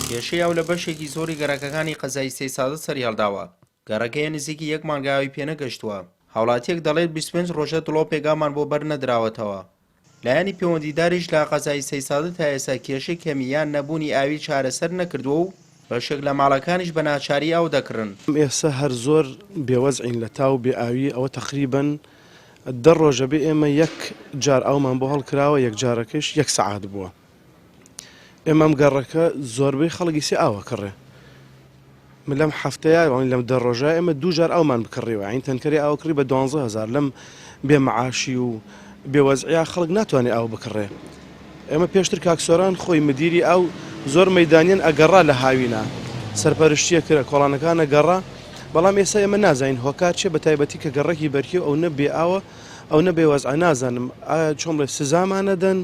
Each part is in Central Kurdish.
کێشەی ئەو لە بەشێکی زۆری گەڕەکەکانی قەزای سێ سادە سەری هەڵداوە. گەڕەکەیە نزیکی یەک مانگاوی پێنەگەشتووە. هاوڵاتیەک دەڵێت 25 ڕۆژە دڵۆ پێگامان بۆ بەر نەدراوەتەوە. لایەنی پەیوەندیداریش لە قەزای سێ سادە تا ئێستا کێشەی کەمیان نەبوونی ئاوی چارەسەر نەکردووە و بەشێک لە ماڵەکانیش بە ناچاری ئاو دەکڕن. ئێستا هەر زۆر بێوەزعین لە تاو بێئاوی ئەوە تقریباً 10 ڕۆژە بێ ئێمە یەک جار ئەومان بۆ هەڵکراوە یەک جارەکەش 1 سەعات بووە. ئێمەم گەڕەکە زۆربەی خەڵکی سێ ئاوە کڕێ. من لەم هەفتەیە لەم 10 ڕۆژە ئێمە 2 جار ئەومان بکڕیوە عین تەنکەری ئاو کڕی بە 12,000 لەم بێمەعاشی و بێوەزعیا خەڵک ناتوانێت ئاو بکڕێ. ئێمە پێشتر کاکسۆران خۆی مدیری ئەو زۆر مەدانیان ئەگەڕا لە هاوینە سەرپەرشتیە کرا کۆڵانەکانە گەڕا، بەڵام ئێستا ئێمە نازانین هۆکار چێ بە تایبەتی کە گەڕێکی بەرکی ئەو نەبێ ئاوە ئەو نەبێ وەزع نازانم ئایا چۆن بڵێ سزامانەدەن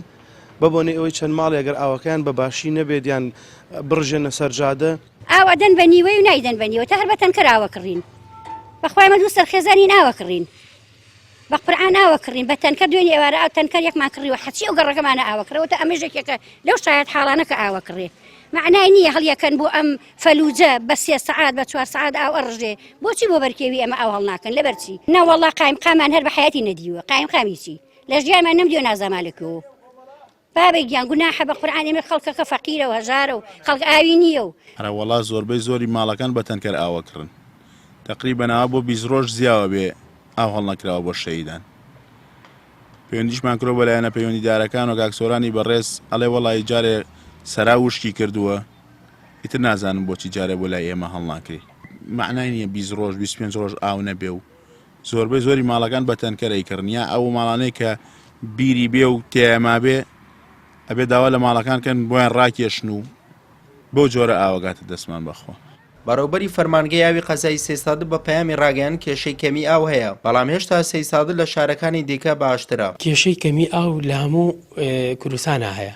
بەبوونی ئەوەی چەند ماڵی ئەگەر ئاوەکەیان بە باشی نەبێت یان بڕژێنە سەرجادە ئاوەدەن بە نیوەی و نایدەن بە نیوە تا هەر بە تەنکەر ئاوە کڕین بەخوای مە دوو سەرخێزانین ئاوە کڕین بە قورئان ئاوە کڕین بە تەنکەر دوێنێ ئێوارە ئاو تەنکەر یەکمان کڕیوە حەچی ئەو گەڕەکەمانە ئاوە کڕەوە تا ئەمەژێکێکە لەو شایەت حاڵانە کە ئاوە کڕێ معنای نییە هەڵیەکەن بۆ ئەم فەلوجە بە 3 سەعات بە 4 سەعات ئاو ئەڕژێ بۆچی بۆ بەرکێوی ئەمە ئاو هەڵ ناکەن لەبەرچی نەوەڵڵا قایم قامان هەر بە حیاتی نەدیوە قایم قامی چی لە ژیانمان نەمدیوە نازەمالێکەوە بابێک گیان گوناحە بە قورئان ئێمە خەڵکەکە فەقیرە و هەژارە و خەڵک ئاوی نییە و ئەرە وەڵا زۆربەی زۆری ماڵەکان بە تەنکەر ئاوە کڕن تقریبەن ئاوا بۆ 20 ڕۆژ زیاوە بێ ئاو هەڵ نەکراوە بۆ شەیدان. پەیوەندیشمان کرۆ بە لایەنە پەیوەندیدارەکان و کاکسۆرانی بەڕێز ئەڵێ وەڵی جارێ سەرا وشکی کردووە ئیتر نازانم بۆچی جارێ بۆ لای ئێمە هەڵ ناکرێ. معنای نییە 20 ڕۆژ 25 ڕۆژ ئاو نەبێ و زۆربەی زۆری ماڵەکان بە تەنکەرەی کردن یا ئەو ماڵانەی کە بیری بێ و تێما بێ ئەبێ داوا لە ماڵەکانکەن بۆیان ڕاکێشن و بۆ جۆرە ئاوەگاتە دەستمان بەخۆ. بەڕێوەبەری فەرمانگەی ئاوی قەزای سێ سادە بە پەیامی ڕاگەیاند کێشەی کەمی ئاو هەیە، بەڵام هێشتا سێ سادە لە شارەکانی دیکە باشترە. کێشەی کەمی ئاو لە هەموو کوردستانە هەیە،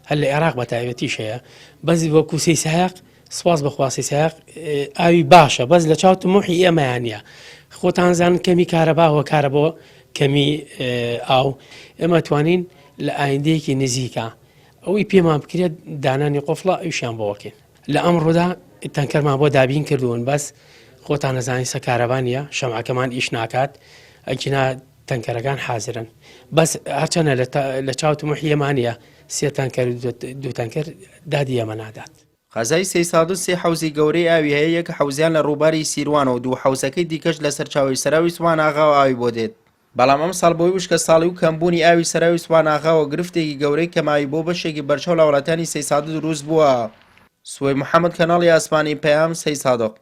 هەر لە عێراق بە تایبەتیش هەیە، بەس وەکو سێ سایق سپاس بەخوا سێ سایق ئاوی باشە، بەس لە چاو تموحی ئێمەیان نییە. خۆتان زانن کەمی کارەباوە کارە بۆ کەمی ئاو ئێمە توانین لە ئایندەیەکی نزیکە ئەوەی پێمان بکرێت دانانی قوفڵە ئەویشیان بۆوەکەین. لە ئەمڕۆدا تەنکەرمان بۆ دابین کردوون بەس خۆتان نەزانین سە کارەبانە شەمعەکەمان ئیش ناکات ئەگینا تەنکەرەکان حازرن بەس هەرچەنە لە چاو تموحی ئێمانە 3 تەنکەر 2 تەنکەر دادی ئێمە نادات. قەزای سێ سادە 3 حەوزی گەورەی ئاوی هەیە، یەک حەوزیان لە ڕووباری سیروانە و 2 حەوزەکەی دیکەش لە سەرچاوی سەراوی سوان ئاغا و ئاوی بۆ دێت. بەڵام ئەم ساڵ بۆی وشکە ساڵی و کەمبوونی ئاوی سەراوی سوان ئاغاوە گرفتێکی گەورەی کەماوی بۆ بەشێکی بەرچاو لە وڵاتانی سێ سادە دروست بووە. سوێ محەممەد کەناڵی ئاسمانی پەیام سێ سادق.